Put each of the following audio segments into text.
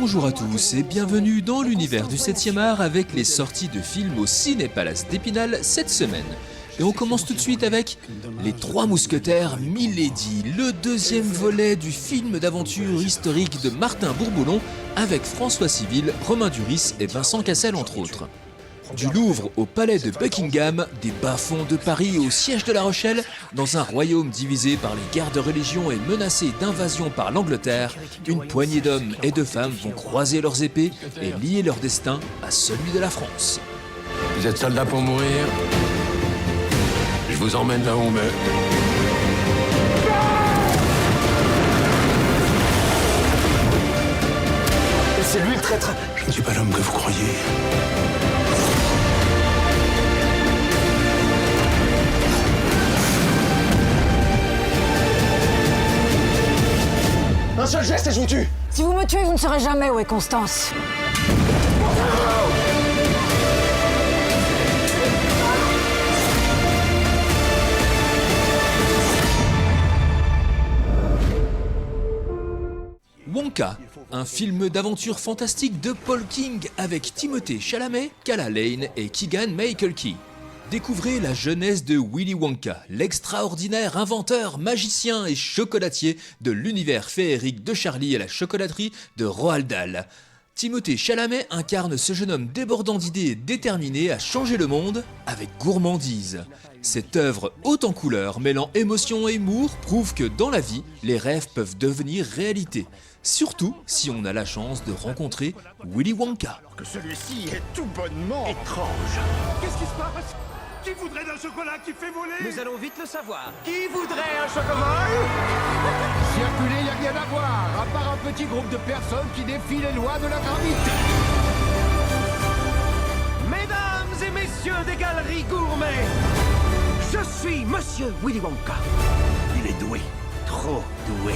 Bonjour à tous et bienvenue dans l'univers du 7e art avec les sorties de films au Ciné-Palace d'Épinal cette semaine. Et on commence tout de suite avec Les Trois Mousquetaires Milady, le deuxième volet du film d'aventure historique de Martin Bourboulon avec François Civil, Romain Duris et Vincent Cassel entre autres. Du Louvre au palais de Buckingham, des bas-fonds de Paris au siège de La Rochelle, dans un royaume divisé par les guerres de religion et menacé d'invasion par l'Angleterre, une poignée d'hommes et de femmes vont croiser leurs épées et lier leur destin à celui de la France. Vous êtes soldat pour mourir? Je vous emmène là où on meurt. C'est lui le traître! Je ne suis pas l'homme que vous croyez. Un seul geste et je vous tue! Si vous me tuez, vous ne saurez jamais où est Constance. Wonka, un film d'aventure fantastique de Paul King avec Timothée Chalamet, Calla Lane et Keegan-Michael Key. Découvrez la jeunesse de Willy Wonka, l'extraordinaire inventeur, magicien et chocolatier de l'univers féerique de Charlie et la chocolaterie de Roald Dahl. Timothée Chalamet incarne ce jeune homme débordant d'idées et déterminé à changer le monde avec gourmandise. Cette œuvre haute en couleurs, mêlant émotion et humour, prouve que dans la vie, les rêves peuvent devenir réalité. Surtout si on a la chance de rencontrer Willy Wonka. Que celui-ci est tout bonnement étrange. Qu'est-ce qui se passe? Qui voudrait d'un chocolat qui fait voler? Nous allons vite le savoir. Qui voudrait un chocolat? Circuler, y a rien à voir, à part un petit groupe de personnes qui défient les lois de la gravité. Mesdames et messieurs des galeries gourmets, je suis Monsieur Willy Wonka. Il est doué, trop doué.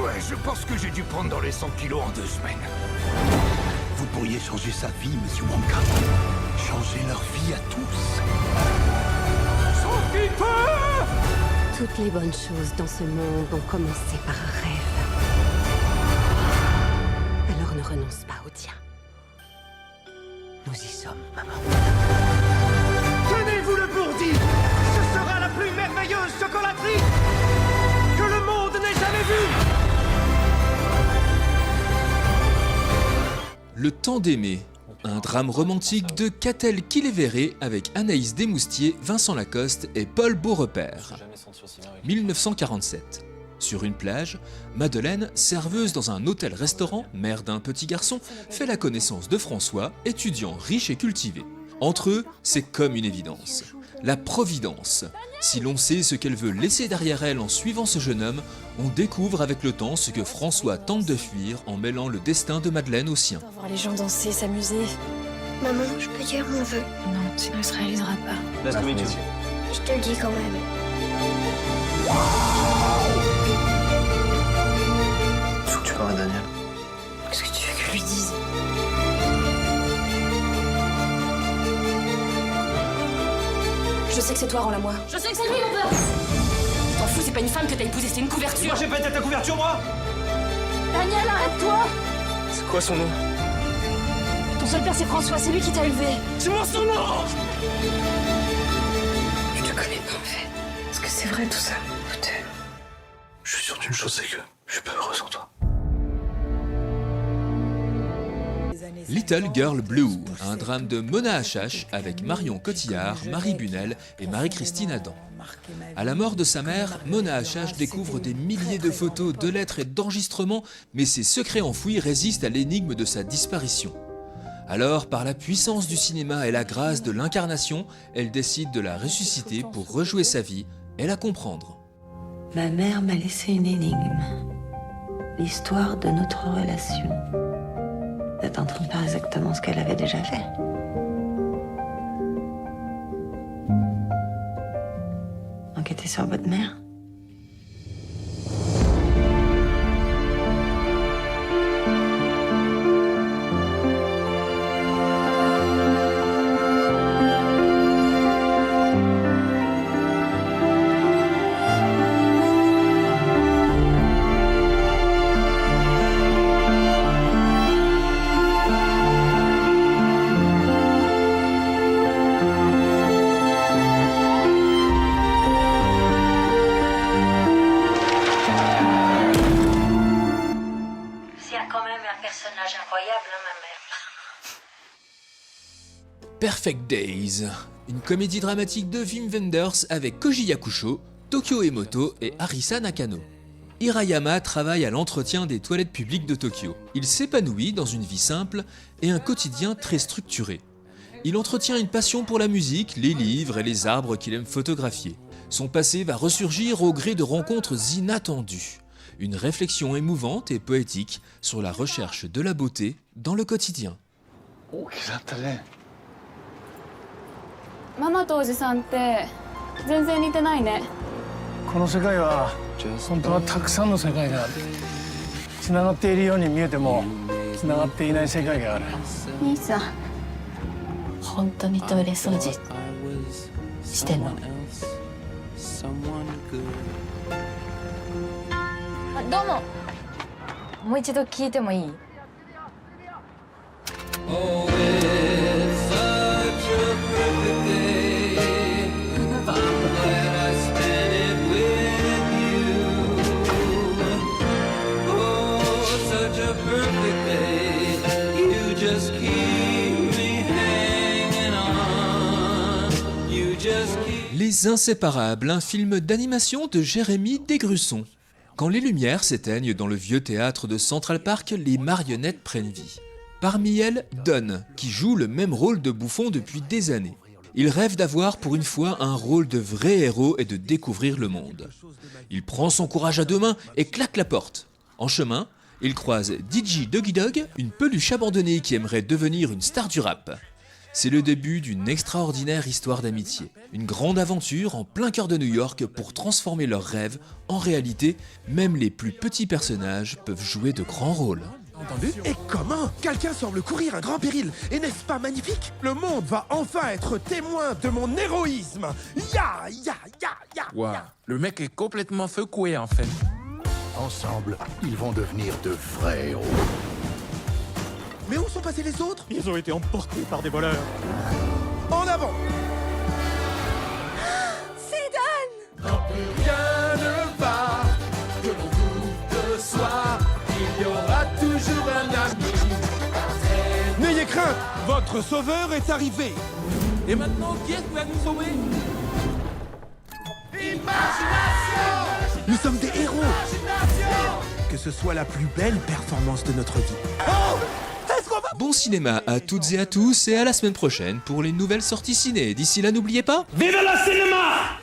Ouais, je pense que j'ai dû prendre dans les 100 kilos en 2 semaines. Vous pourriez changer sa vie, Monsieur Wonka. Changer leur vie à tous. Toutes les bonnes choses dans ce monde ont commencé par un rêve. Alors ne renonce pas au tien. Nous y sommes, maman. Tenez-vous le bourdi. Ce sera la plus merveilleuse chocolaterie que le monde n'ait jamais vue. Le temps d'aimer, un drame romantique de Catel Quillévéré avec Anaïs Desmoustiers, Vincent Lacoste et Paul Beaurepaire. 1947. Sur une plage, Madeleine, serveuse dans un hôtel-restaurant, mère d'un petit garçon, fait la connaissance de François, étudiant riche et cultivé. Entre eux, c'est comme une évidence. La providence. Si l'on sait ce qu'elle veut laisser derrière elle en suivant ce jeune homme, on découvre avec le temps ce que François tente de fuir en mêlant le destin de Madeleine au sien. Voir les gens danser, s'amuser. Maman, je peux dire mon vœu? Non, tu ne le réaliseras pas. Je te le dis quand même. Faut que tu parles à Daniel. Qu'est-ce que tu veux que je lui dise? Je sais que c'est toi, rends-la-moi. Je sais que c'est lui, mon père. Tu t'en fous, c'est pas une femme que t'as épousée, c'est une couverture. Moi j'ai pété ta couverture, moi. Daniel, arrête-toi. C'est quoi son nom? Ton seul père, c'est François, c'est lui qui t'a élevé. Dis-moi son nom. Je te connais pas, en fait. Est-ce que c'est vrai, tout ça? Peut-être. Je suis sûr d'une chose, c'est que je suis pas heureux sans toi. Little Girl Blue, un drame de Mona Achache avec Marion Cotillard, Marie Bunel et Marie-Christine Adam. À la mort de sa mère, Mona Achache découvre des milliers de photos, de lettres et d'enregistrements, mais ses secrets enfouis résistent à l'énigme de sa disparition. Alors, par la puissance du cinéma et la grâce de l'incarnation, elle décide de la ressusciter pour rejouer sa vie et la comprendre. Ma mère m'a laissé une énigme. L'histoire de notre relation. N'attendons pas exactement ce qu'elle avait déjà fait. Enquêter sur votre mère. Perfect Days, une comédie dramatique de Wim Wenders avec Koji Yakusho, Tokyo Emoto et Arisa Nakano. Hirayama travaille à l'entretien des toilettes publiques de Tokyo. Il s'épanouit dans une vie simple et un quotidien très structuré. Il entretient une passion pour la musique, les livres et les arbres qu'il aime photographier. Son passé va ressurgir au gré de rencontres inattendues. Une réflexion émouvante et poétique sur la recherche de la beauté dans le quotidien. 大きくなったね。ママとおじさんって全然似てないね。この世界は本当はたくさんの世界がある。つながっているように見えてもつながっていない世界がある。兄さん本当にトイレ掃除してんの？どうも。もう一度聞いてもいい？Les Inséparables, un film d'animation de Jérémy Desgrusson. Quand les lumières s'éteignent dans le vieux théâtre de Central Park, les marionnettes prennent vie. Parmi elles, Don, qui joue le même rôle de bouffon depuis des années. Il rêve d'avoir pour une fois un rôle de vrai héros et de découvrir le monde. Il prend son courage à deux mains et claque la porte. En chemin, il croise DJ Doggy Dog, une peluche abandonnée qui aimerait devenir une star du rap. C'est le début d'une extraordinaire histoire d'amitié. Une grande aventure en plein cœur de New York pour transformer leurs rêves en réalité. Même les plus petits personnages peuvent jouer de grands rôles. Entendu? Et comment? Quelqu'un semble courir un grand péril. Et n'est-ce pas magnifique? Le monde va enfin être témoin de mon héroïsme. Ya, ya, ya, ya. Waouh, le mec est complètement secoué en fait. Ensemble, ils vont devenir de vrais héros. Mais où sont passés les autres? Ils ont été emportés par des voleurs. En avant! C'est Dan! Quand plus rien ne va, que l'on doute de soi, il y aura toujours un ami. N'ayez crainte, votre sauveur est arrivé. Et maintenant, qui est-ce qui va nous sauver? Imagination! Nous sommes des héros. Que ce soit la plus belle performance de notre vie. Oh! Bon cinéma à toutes et à tous et à la semaine prochaine pour les nouvelles sorties ciné. D'ici là, n'oubliez pas... Vive le cinéma!